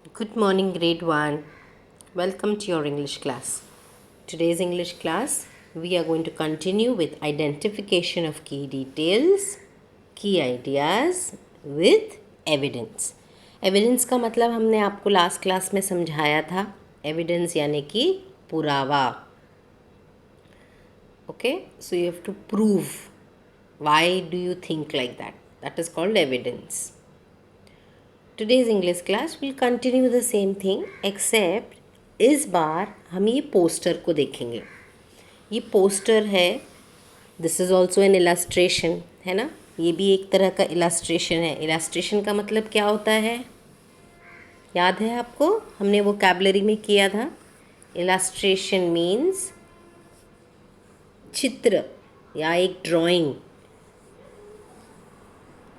Good morning, grade 1. Welcome to your English class. Today's English class, we are going to continue with identification of key details, key ideas with evidence. Evidence का मतलब हमने आपको last class में समझाया था. Evidence यानी कि पुरावा. Okay, so you have to prove. Why do you think like that? That is called evidence. Today's English class will continue the same thing except इस बार हम ये पोस्टर को देखेंगे. ये पोस्टर है. This is also an illustration, है ना. ये भी एक तरह का इलस्ट्रेशन है. इलस्ट्रेशन का मतलब क्या होता है, याद है आपको? हमने वो वोकैबुलरी में किया था. इलस्ट्रेशन मीन्स चित्र या एक ड्राइंग,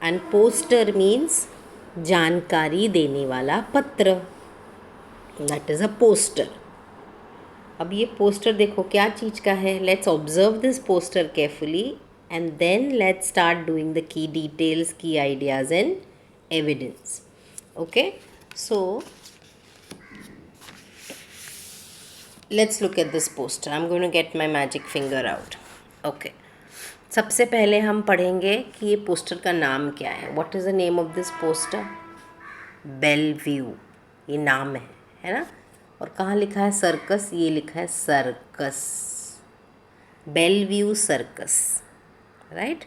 एंड पोस्टर मीन्स जानकारी देने वाला पत्र. That is a poster. अब ये पोस्टर देखो क्या चीज़ का है. Let's observe this poster carefully and then let's start doing the key details, key ideas and evidence. Okay, so let's look at this poster. I am going to get my magic finger out. Okay, सबसे पहले हम पढ़ेंगे कि ये poster का नाम क्या है. What is the name of this poster? Belvieu, ये नाम है ना. और कहाँ लिखा है सर्कस? ये लिखा है सर्कस, बेलव्यू सर्कस, राइट.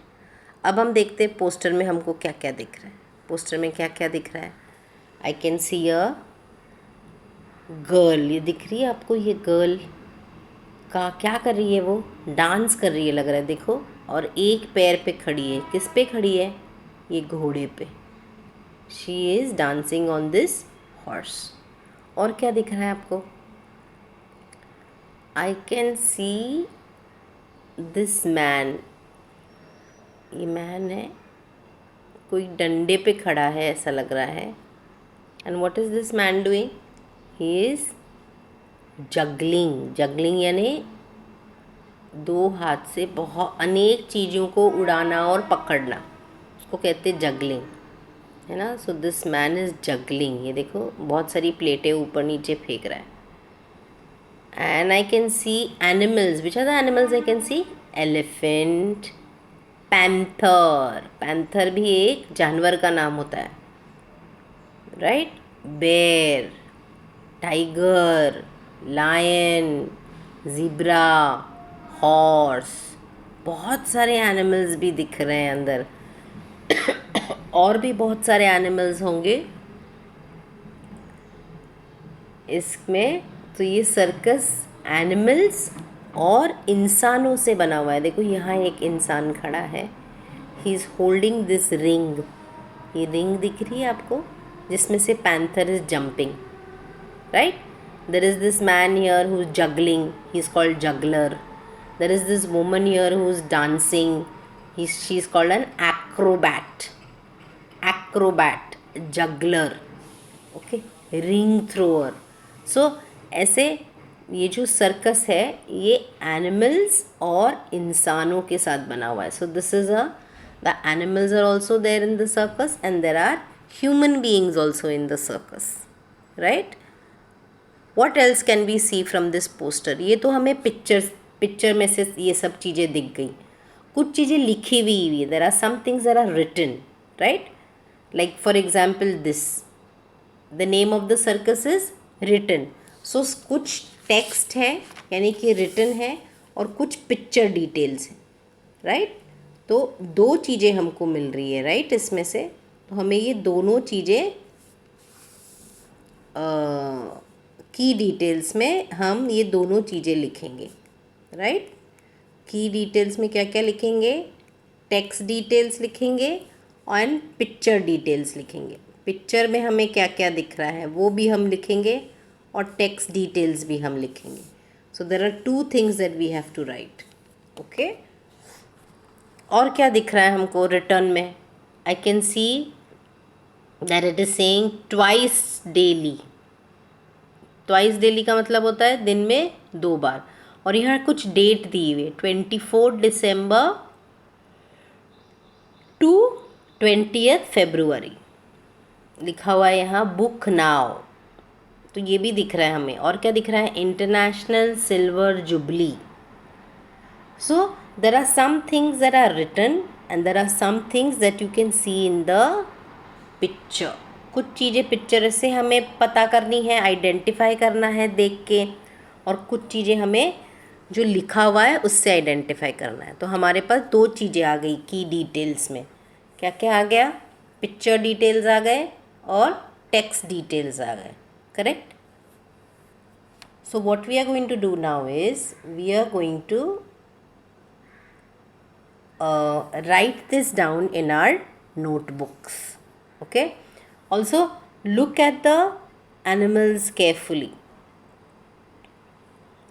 अब हम देखते हैं पोस्टर में हमको क्या क्या दिख रहा है. पोस्टर में क्या क्या दिख रहा है? आई कैन सी अ गर्ल. ये दिख रही है आपको? ये गर्ल का क्या कर रही है? वो डांस कर रही है लग रहा है, देखो. और एक पैर पे खड़ी है. किस पे खड़ी है? ये घोड़े पे. She is dancing on this horse. और क्या दिख रहा है आपको? आई कैन सी दिस मैन. ये मैन है, कोई डंडे पे खड़ा है ऐसा लग रहा है. And what is this man doing? He is juggling. Juggling यानी दो हाथ से बहुत अनेक चीज़ों को उड़ाना और पकड़ना, उसको कहते हैं जगलिंग, है ना. So this man is juggling. ये देखो बहुत सारी प्लेटें ऊपर नीचे फेंक रहा है. And I can see animals. Which are the animals I can see? Elephant, panther. Panther भी एक जानवर का नाम होता है, राइट. बेर, टाइगर, लायन, ज़ीब्रा, हॉर्स. बहुत सारे एनिमल्स भी दिख रहे हैं अंदर. और भी बहुत सारे एनिमल्स होंगे इसमें. तो ये सर्कस एनिमल्स और इंसानों से बना हुआ है. देखो यहाँ एक इंसान खड़ा है. He is holding this ring. ये रिंग दिख रही है आपको, जिसमें से panther is jumping, right. There is this man here who is juggling. He is called juggler. There is this woman here who is dancing. She is called an acrobat. Acrobat, juggler, okay, ring thrower. So ऐसे ये जो circus है ये animals और इंसानों के साथ बना हुआ है. So this is the animals are also there in the circus and there are human beings also in the circus, right. What else can we see from this poster? ये तो हमें पिक्चर में से ये सब चीज़ें दिख गई. कुछ चीज़ें लिखी हुई है. There are some things that are written, right. Like for example this, the name of the circus is written. So कुछ टेक्स्ट है यानी कि रिटन है और कुछ पिक्चर डिटेल्स हैं, राइट. तो दो चीज़ें हमको मिल रही है, राइट, इसमें से. तो हमें ये दोनों चीज़ें की डिटेल्स में हम ये दोनों चीज़ें लिखेंगे, राइट. की डिटेल्स में क्या क्या लिखेंगे? टेक्स्ट डिटेल्स लिखेंगे एंड पिक्चर डिटेल्स लिखेंगे. पिक्चर में हमें क्या क्या दिख रहा है वो भी हम लिखेंगे और टेक्स्ट डिटेल्स भी हम लिखेंगे. So there are two things that we have to write. Okay, और क्या दिख रहा है हमको रिटर्न में? I can see that it is saying twice daily. Twice daily का मतलब होता है दिन में 2 बार. और यहाँ कुछ डेट दी हुई है, 24 दिसंबर टू 20 फरवरी लिखा हुआ है यहाँ. Book now. तो ये भी दिख रहा है हमें। और क्या दिख रहा है? International silver jubilee. So there are some things that are written and there are some things that you can see in the picture. कुछ चीज़ें पिक्चर से हमें पता करनी है, आइडेंटिफाई करना है देख के, और कुछ चीज़ें हमें जो लिखा हुआ है उससे आइडेंटिफाई करना है। तो हमारे पास दो चीज़ें आ गई की डिटेल्स में। क्या क्या आ गया? पिक्चर डिटेल्स आ गए और टेक्स्ट डिटेल्स आ गए। Correct? So what we are going to do now is we are going to write this down in our notebooks. Okay, also look at the animals carefully,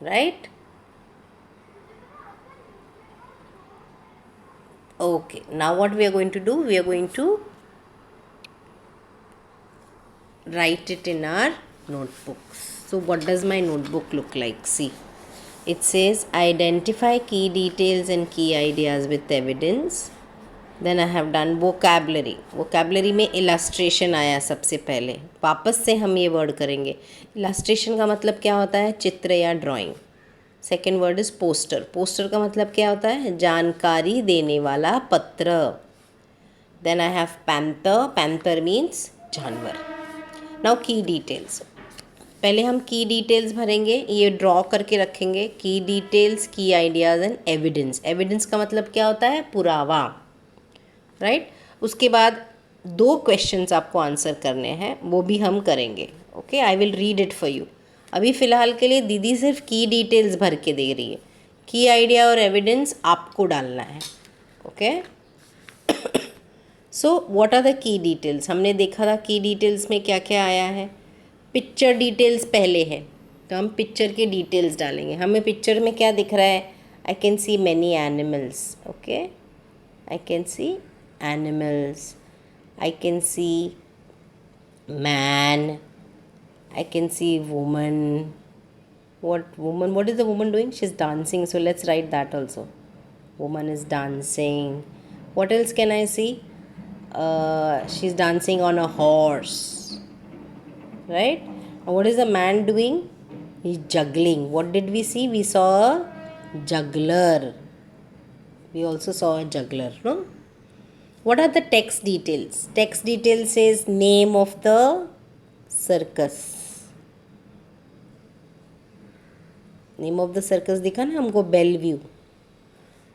right? Okay, now what we are going to do, we are going to write it in our notebooks. So what does my notebook look like? See, it says identify key details and key ideas with evidence. Then I have done vocabulary. vocabulary में illustration आया सबसे पहले। वापस से हम ये word करेंगे। illustration का मतलब क्या होता है? चित्र या drawing. Second word is poster. Poster का मतलब क्या होता है? जानकारी देने वाला पत्र। Then I have panther. Panther means जानवर। Now key details. पहले हम की डिटेल्स भरेंगे, ये ड्रॉ करके रखेंगे। की details, key ideas and evidence. Evidence का मतलब क्या होता है? पुरावा, राइट? उसके बाद दो क्वेश्चंस आपको आंसर करने हैं, वो भी हम करेंगे। Okay, I will read it for you. अभी फ़िलहाल के लिए दीदी सिर्फ की डिटेल्स भर के दे रही है, की आइडिया और एविडेंस आपको डालना है। Okay, so what are the key details? हमने देखा था की डिटेल्स में क्या क्या आया है। पिक्चर डिटेल्स पहले है, तो हम पिक्चर के डिटेल्स डालेंगे। हमें पिक्चर में क्या दिख रहा है? आई can see many animals. Okay, I can C animals, I can see man, I can see woman. What woman? What is the woman doing? She's dancing, so let's write that also. Woman is dancing. What else can I see? She's dancing on a horse, right? And what is the man doing? He's juggling. What did we see? We saw a juggler. We also saw a juggler, no? What are the text details? Text details says name of the circus. Name of the circus दिखा ना हमको, Belvieu.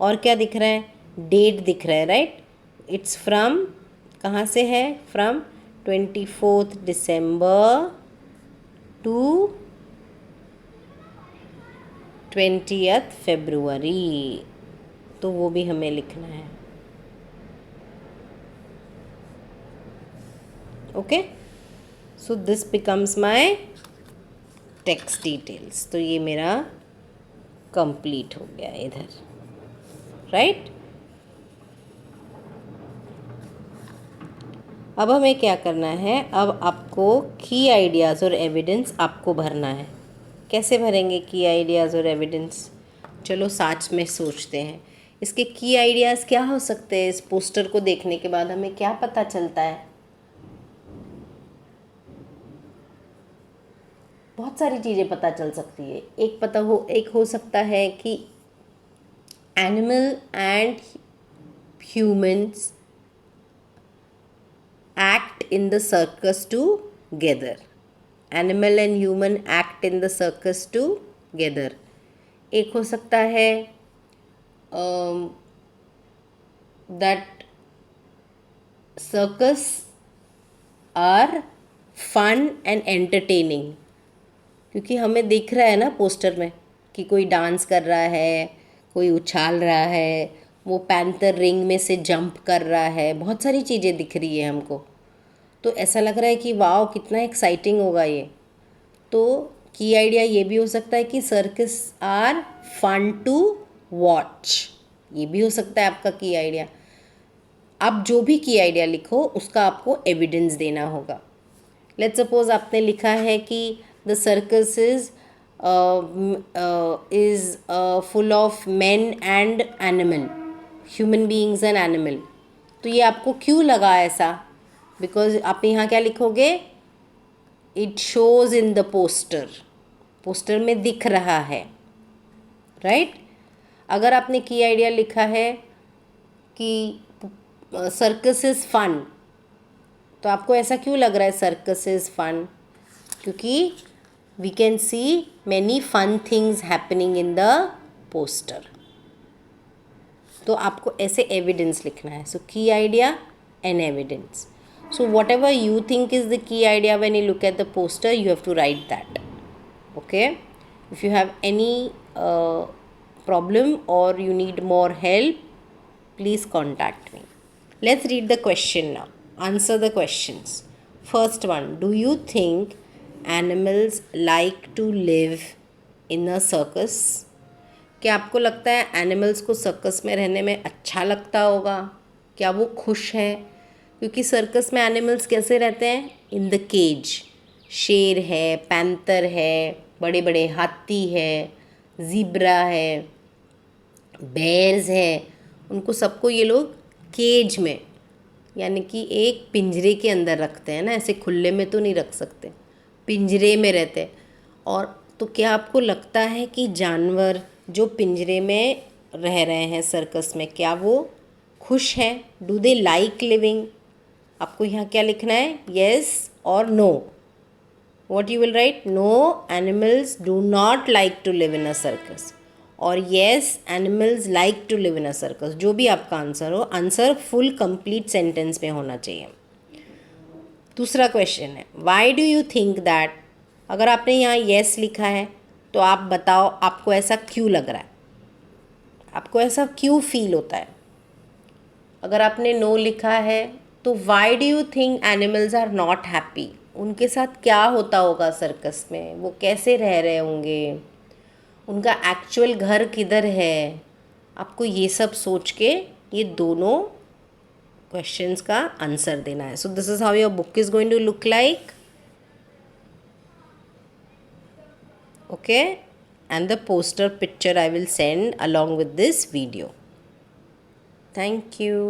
और क्या दिख रहा है? Date दिख रहा है, राइट? इट्स फ्रॉम, कहाँ से है? From 24 December to 20th February। तो वो भी हमें लिखना है। Okay, so this becomes my text details. तो ये मेरा कंप्लीट हो गया इधर, राइट? अब हमें क्या करना है? अब आपको की आइडियाज़ और एविडेंस आपको भरना है। कैसे भरेंगे की आइडियाज़ और एविडेंस? चलो साथ में सोचते हैं। इसके की आइडियाज़ क्या हो सकते हैं? इस पोस्टर को देखने के बाद हमें क्या पता चलता है? बहुत सारी चीज़ें पता चल सकती है। एक हो सकता है कि animal and humans act in the circus together. Animal and human act in the circus together. एक हो सकता है that circus are fun and entertaining, क्योंकि हमें दिख रहा है ना पोस्टर में कि कोई डांस कर रहा है, कोई उछाल रहा है, वो पैंथर रिंग में से जंप कर रहा है, बहुत सारी चीज़ें दिख रही है हमको। तो ऐसा लग रहा है कि वाओ कितना एक्साइटिंग होगा ये। तो की आइडिया ये भी हो सकता है कि circus are fun to watch, ये भी हो सकता है आपका की आइडिया। आप जो भी की आइडिया लिखो उसका आपको एविडेंस देना होगा। लेट्स सपोज आपने लिखा है कि the circus is full of men and animal, human beings and animal। तो ये आपको क्यों लगा ऐसा? बिकॉज आप यहाँ क्या लिखोगे? It shows in the poster, poster में दिख रहा है, राइट। अगर आपने की आइडिया लिखा है कि सर्कस इज़ फन, तो आपको ऐसा क्यों लग रहा है सर्कस इज़ फन? क्योंकि we can see many fun things happening in the poster. तो आपको ऐसे एविडेंस लिखना है। So key idea and evidence. So whatever you think is the key idea when you look at the poster, you have to write that. Okay? If you have any problem or you need more help, please contact me. Let's read the question now. Answer the questions. First one, do you think animals like to live in a circus? क्या आपको लगता है animals को circus में रहने में अच्छा लगता होगा? क्या वो खुश हैं? क्योंकि सर्कस में एनिमल्स कैसे रहते हैं? In the cage. शेर है, पैंथर है, बड़े बड़े हाथी है, ज़ीब्रा है, बेयर्स है, उनको सबको ये लोग केज में, यानी कि एक पिंजरे के अंदर रखते हैं ना, ऐसे खुले में तो नहीं रख सकते, पिंजरे में रहते हैं. और तो क्या आपको लगता है कि जानवर जो पिंजरे में रह रहे हैं सर्कस में, क्या वो खुश हैं? Do they like living? आपको यहाँ क्या लिखना है? येस और no. What you will write? No, animals do not like to live in a circus, और yes, animals like to live in a circus. जो भी आपका आंसर हो, आंसर फुल कंप्लीट सेंटेंस में होना चाहिए. दूसरा क्वेश्चन है, Y do you think that? अगर आपने यहाँ येस लिखा है तो आप बताओ आपको ऐसा क्यों लग रहा है, आपको ऐसा क्यों फील होता है. अगर आपने नो लिखा है तो why do you think animals are not happy? उनके साथ क्या होता होगा सर्कस में, वो कैसे रह रहे होंगे, उनका एक्चुअल घर किधर है? आपको ये सब सोच के ये दोनों क्वेश्चंस का आंसर देना है. So this is how your book is going to look like. Okay, and the poster picture I will send along with this video. Thank you.